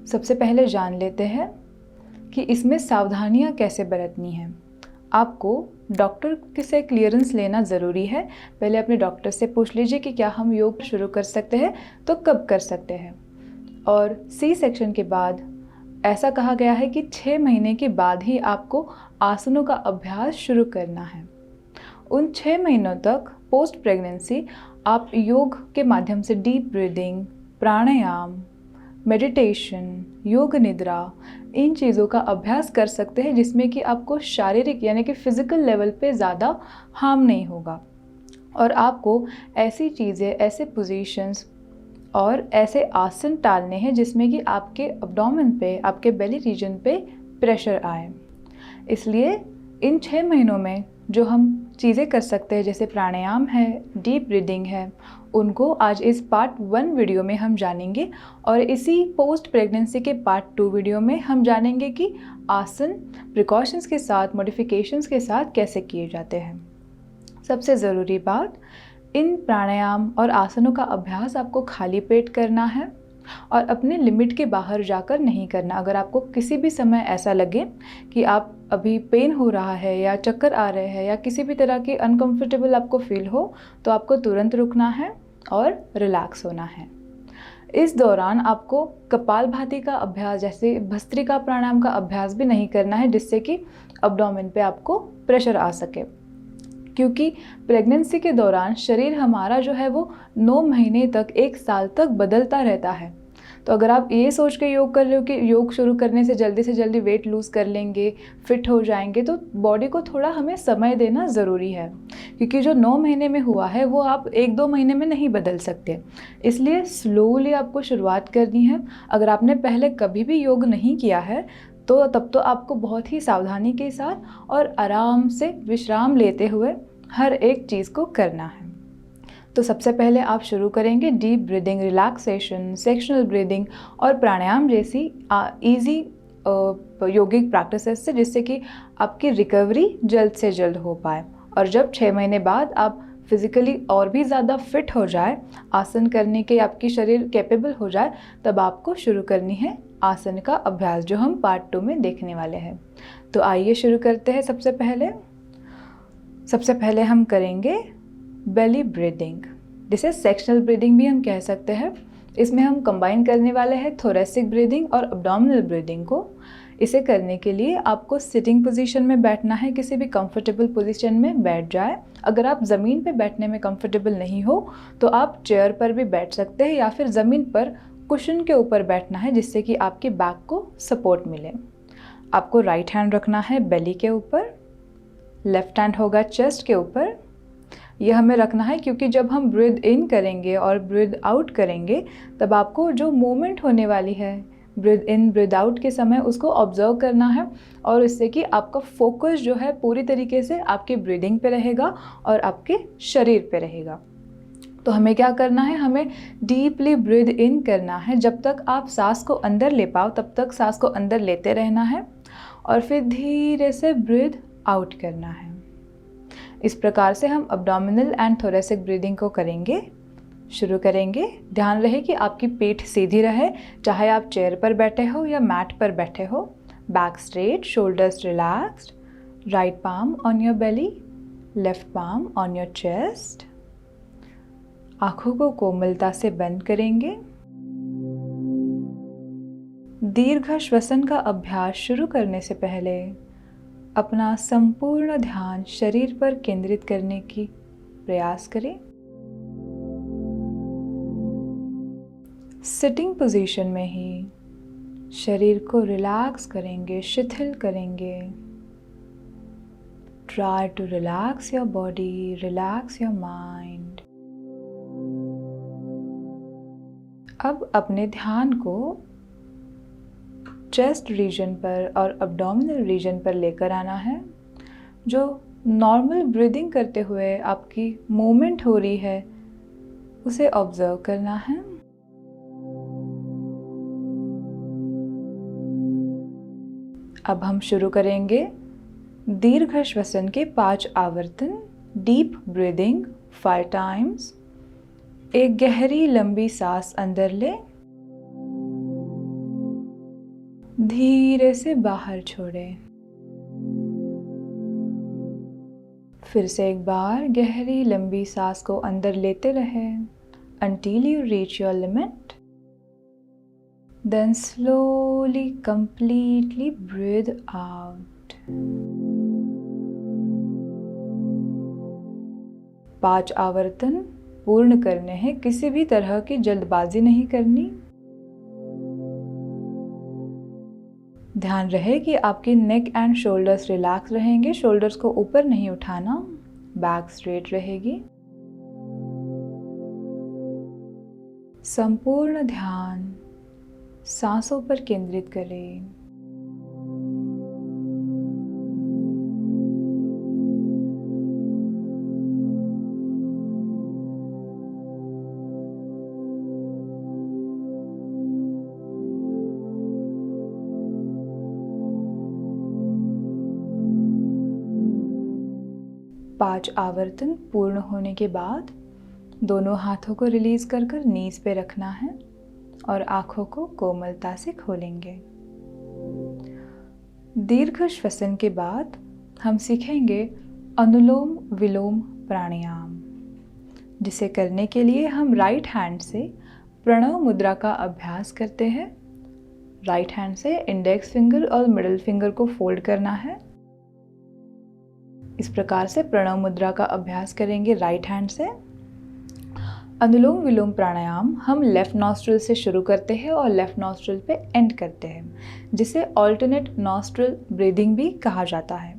सबसे पहले जान लेते हैं कि इसमें सावधानियां कैसे बरतनी हैं। आपको डॉक्टर से क्लियरेंस लेना ज़रूरी है। पहले अपने डॉक्टर से पूछ लीजिए कि क्या हम योग शुरू कर सकते हैं, तो कब कर सकते हैं। और सी सेक्शन के बाद ऐसा कहा गया है कि 6 महीने के बाद ही आपको आसनों का अभ्यास शुरू करना है। उन 6 महीनों तक पोस्ट प्रेगनेंसी आप योग के माध्यम से डीप ब्रीदिंग, प्राणायाम, मेडिटेशन, योग निद्रा, इन चीज़ों का अभ्यास कर सकते हैं, जिसमें कि आपको शारीरिक यानी कि फिज़िकल लेवल पे ज़्यादा हार्म नहीं होगा। और आपको ऐसी चीज़ें, ऐसे पोजीशंस और ऐसे आसन टालने हैं जिसमें कि आपके एब्डोमेन पे, आपके बेली रीजन पे प्रेशर आए। इसलिए इन 6 महीनों में जो हम चीज़ें कर सकते हैं, जैसे प्राणायाम है, डीप ब्रीदिंग है, उनको आज इस पार्ट 1 वीडियो में हम जानेंगे। और इसी पोस्ट प्रेगनेंसी के पार्ट 2 वीडियो में हम जानेंगे कि आसन प्रिकॉशंस के साथ, मॉडिफिकेशंस के साथ कैसे किए जाते हैं। सबसे ज़रूरी बात, इन प्राणायाम और आसनों का अभ्यास आपको खाली पेट करना है और अपने लिमिट के बाहर जाकर नहीं करना। अगर आपको किसी भी समय ऐसा लगे कि आप अभी पेन हो रहा है या चक्कर आ रहे हैं या किसी भी तरह की अनकंफर्टेबल आपको फील हो, तो आपको तुरंत रुकना है और रिलैक्स होना है। इस दौरान आपको कपालभाति का अभ्यास, जैसे भस्त्रिका प्राणायाम का अभ्यास भी नहीं करना है, जिससे कि एब्डोमेन पे आपको प्रेशर आ सके। क्योंकि प्रेगनेंसी के दौरान शरीर हमारा जो है वो 9 महीने तक, 1 साल तक बदलता रहता है। तो अगर आप ये सोच के योग कर रहे हो कि योग शुरू करने से जल्दी वेट लूज़ कर लेंगे, फिट हो जाएंगे, तो बॉडी को थोड़ा हमें समय देना ज़रूरी है। क्योंकि जो 9 महीने में हुआ है वो आप 1-2 महीने में नहीं बदल सकते। इसलिए स्लोली आपको शुरुआत करनी है। अगर आपने पहले कभी भी योग नहीं किया है तो तब तो आपको बहुत ही सावधानी के साथ और आराम से विश्राम लेते हुए हर एक चीज़ को करना है। तो सबसे पहले आप शुरू करेंगे deep breathing, relaxation, sectional breathing और प्राणायाम जैसी इजी योगिक प्रैक्टिसेस से, जिससे कि आपकी रिकवरी जल्द से जल्द हो पाए। और जब 6 महीने बाद आप फिज़िकली और भी ज़्यादा फिट हो जाए, आसन करने के आपकी शरीर कैपेबल हो जाए, तब आपको शुरू करनी है आसन का अभ्यास, जो हम पार्ट 2 में देखने वाले हैं। तो आइए शुरू करते हैं। सबसे पहले हम करेंगे बेली ब्रीदिंग, जिसे सेक्शनल ब्रीदिंग भी हम कह सकते हैं। इसमें हम कंबाइन करने वाले हैं थोरेसिक ब्रीदिंग और एब्डोमिनल ब्रीदिंग को। इसे करने के लिए आपको सिटिंग पोजीशन में बैठना है। किसी भी कंफर्टेबल पोजीशन में बैठ जाए। अगर आप ज़मीन पे बैठने में कंफर्टेबल नहीं हो तो आप चेयर पर भी बैठ सकते हैं, या फिर ज़मीन पर कुशन के ऊपर बैठना है, जिससे कि आपकी बैक को सपोर्ट मिले। आपको राइट हैंड रखना है बेली के ऊपर, लेफ्ट हैंड होगा चेस्ट के ऊपर। यह हमें रखना है क्योंकि जब हम ब्रीद इन करेंगे और ब्रीद आउट करेंगे, तब आपको जो मूवमेंट होने वाली है ब्रीद इन ब्रीद आउट के समय, उसको ऑब्जर्व करना है। और इससे कि आपका फोकस जो है पूरी तरीके से आपकी ब्रीदिंग पे रहेगा और आपके शरीर पे रहेगा। तो हमें क्या करना है, हमें डीपली ब्रीद इन करना है। जब तक आप सांस को अंदर ले पाओ तब तक सांस को अंदर लेते रहना है और फिर धीरे से ब्रीद आउट करना है। इस प्रकार से हम एब्डोमिनल एंड थोरेसिक ब्रीदिंग को करेंगे। शुरू करेंगे। ध्यान रहे कि आपकी पीठ सीधी रहे, चाहे आप चेयर पर बैठे हो या मैट पर बैठे हो। Back straight, shoulders relaxed, right palm on your belly, left palm on your chest. आंखों को कोमलता से बंद करेंगे। दीर्घ श्वसन का अभ्यास शुरू करने से पहले अपना संपूर्ण ध्यान शरीर पर केंद्रित करने की प्रयास करें। सिटिंग पोजीशन में ही शरीर को रिलैक्स करेंगे, शिथिल करेंगे। Try to relax your body, relax your mind. अब अपने ध्यान को चेस्ट रीजन पर और एब्डोमिनल रीजन पर लेकर आना है। जो नॉर्मल ब्रीदिंग करते हुए आपकी मूवमेंट हो रही है, उसे ऑब्जर्व करना है। अब हम शुरू करेंगे दीर्घ श्वसन के 5 आवर्तन। Deep breathing 5 times. एक गहरी लंबी सांस अंदर ले धीरे से बाहर छोड़ें। फिर से एक बार गहरी लंबी सांस को अंदर लेते रहें until you reach your limit. Then slowly, completely breathe out. 5 आवर्तन पूर्ण करने हैं, किसी भी तरह की जल्दबाजी नहीं करनी। ध्यान रहे कि आपकी नेक एंड शोल्डर्स रिलैक्स रहेंगे, शोल्डर्स को ऊपर नहीं उठाना, बैक स्ट्रेट रहेगी। संपूर्ण ध्यान सांसों पर केंद्रित करें। पांच आवर्तन पूर्ण होने के बाद दोनों हाथों को रिलीज कर कर नीज पे रखना है और आंखों को कोमलता से खोलेंगे। दीर्घ श्वसन के बाद हम सीखेंगे अनुलोम विलोम प्राणायाम, जिसे करने के लिए हम राइट हैंड से प्रणव मुद्रा का अभ्यास करते हैं। राइट हैंड से इंडेक्स फिंगर और मिडिल फिंगर को फोल्ड करना है। इस प्रकार से प्रणव मुद्रा का अभ्यास करेंगे राइट हैंड से। अनुलोम विलोम प्राणायाम हम लेफ्ट नॉस्ट्रिल से शुरू करते हैं और लेफ्ट नॉस्ट्रिल पे एंड करते हैं, जिसे ऑल्टरनेट नॉस्ट्रिल ब्रीदिंग भी कहा जाता है।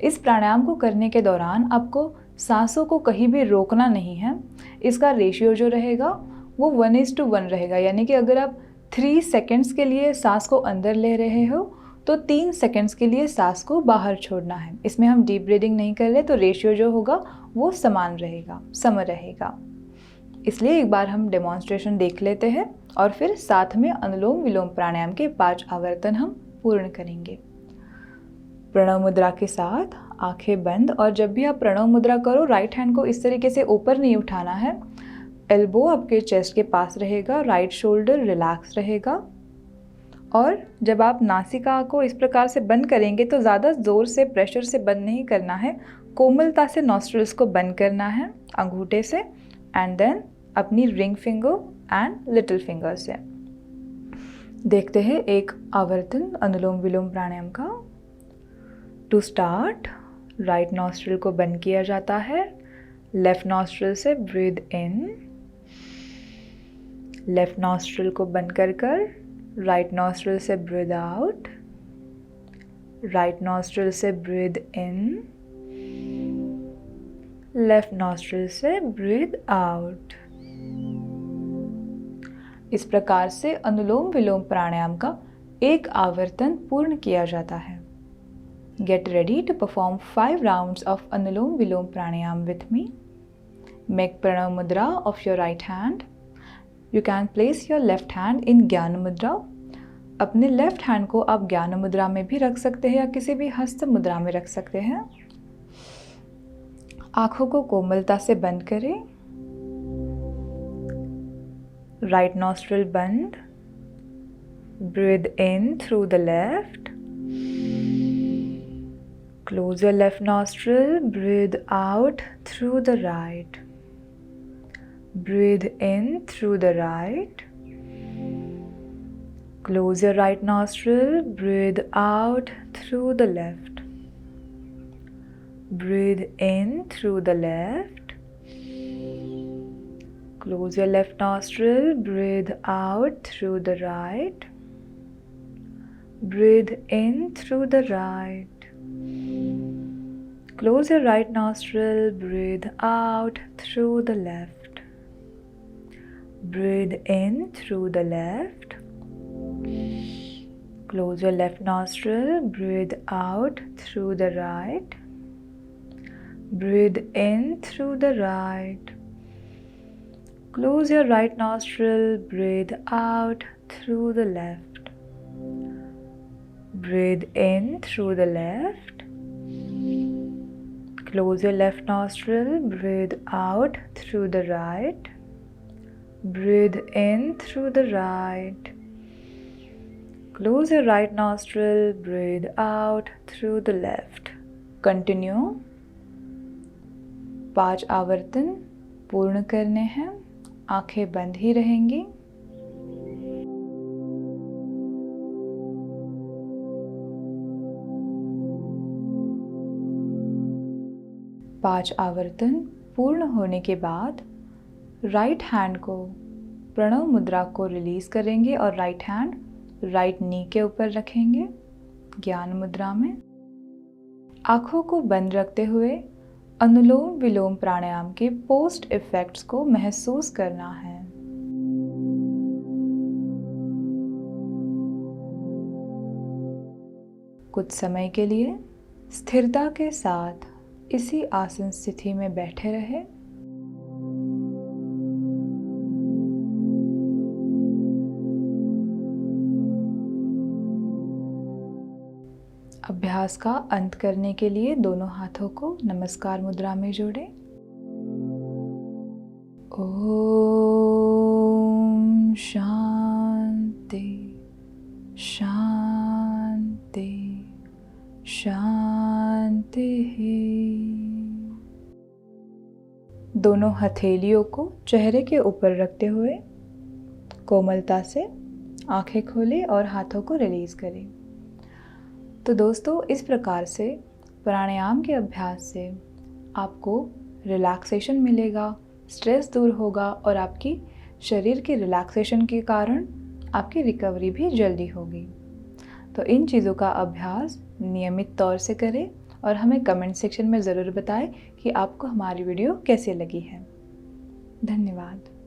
इस प्राणायाम को करने के दौरान आपको सांसों को कहीं भी रोकना नहीं है। इसका रेशियो जो रहेगा वो 1:1 रहेगा, यानी कि अगर आप 3 सेकेंड्स के लिए सांस को अंदर ले रहे हो तो 3 सेकेंड्स के लिए सांस को बाहर छोड़ना है। इसमें हम डीप ब्रीदिंग नहीं कर रहे, तो रेशियो जो होगा वो समान रहेगा, सम रहेगा। इसलिए एक बार हम डेमोन्स्ट्रेशन देख लेते हैं और फिर साथ में अनुलोम विलोम प्राणायाम के 5 आवर्तन हम पूर्ण करेंगे। प्रणव मुद्रा के साथ आंखें बंद, और जब भी आप प्रणव मुद्रा करो राइट हैंड को इस तरीके से ऊपर नहीं उठाना है। एल्बो आपके चेस्ट के पास रहेगा, राइट शोल्डर रिलैक्स रहेगा। और जब आप नासिका को इस प्रकार से बंद करेंगे तो ज़्यादा ज़ोर से प्रेशर से बंद नहीं करना है, कोमलता से नॉस्ट्रिल्स को बंद करना है अंगूठे से, एंड देन अपनी ring finger and little finger से। देखते हैं एक आवर्तन अनुलोम विलोम प्राणायाम का। टू स्टार्ट, राइट नॉस्ट्रिल को बंद किया जाता है। लेफ्ट नॉस्ट्रिल से ब्रीथ इन, लेफ्ट नॉस्ट्रिल को बंद कर कर राइट नॉस्ट्रिल से ब्रीथ आउट, राइट नॉस्ट्रिल से ब्रीथ इन, लेफ्ट नॉस्ट्रिल से ब्रीथ आउट। इस प्रकार से अनुलोम विलोम प्राणायाम का एक आवर्तन पूर्ण किया जाता है। Get ready to perform 5 rounds of anulom vilom pranayama with me. Make pranav mudra of your right hand. You can place your left hand in ज्ञान मुद्रा। अपने लेफ्ट हैंड को आप ज्ञान मुद्रा में भी रख सकते हैं या किसी भी हस्त मुद्रा में रख सकते हैं। आंखों को कोमलता से बंद करें। राइट नॉस्ट्रिल बंद। Breathe in through the left. Close your left nostril. Breathe out through the right. Breathe in through the right. Close your right nostril. Breathe out through the left. Breathe in through the left. Close your left nostril. Breathe out through the right. Breathe in through the right. Close your right nostril. Breathe out through the left. Breathe in through the left. Close your left nostril. Breathe out through the right. Breathe in through the right. Close your right nostril. Breathe out through the left. Breathe in through the left. Close your left nostril. Breathe out through the right. Breathe in through the right. Close your right nostril, breathe out through the left. Continue. 5 आवर्तन पूर्ण करने हैं, आंखें बंद ही रहेंगी। पाँच आवर्तन पूर्ण होने के बाद राइट हैंड को प्रणव मुद्रा को रिलीज करेंगे और राइट हैंड राइट नी के ऊपर रखेंगे ज्ञान मुद्रा में। आंखों को बंद रखते हुए अनुलोम विलोम प्राणायाम के पोस्ट इफेक्ट्स को महसूस करना है। कुछ समय के लिए स्थिरता के साथ इसी आसन स्थिति में बैठे रहे। अभ्यास का अंत करने के लिए दोनों हाथों को नमस्कार मुद्रा में जोड़ें। ओम शांति शांति शांति। दोनों हथेलियों को चेहरे के ऊपर रखते हुए कोमलता से आंखें खोलें और हाथों को रिलीज करें। तो दोस्तों, इस प्रकार से प्राणायाम के अभ्यास से आपको रिलैक्सेशन मिलेगा, स्ट्रेस दूर होगा और आपकी शरीर के रिलैक्सेशन के कारण आपकी रिकवरी भी जल्दी होगी। तो इन चीज़ों का अभ्यास नियमित तौर से करें और हमें कमेंट सेक्शन में ज़रूर बताएं कि आपको हमारी वीडियो कैसे लगी है। धन्यवाद।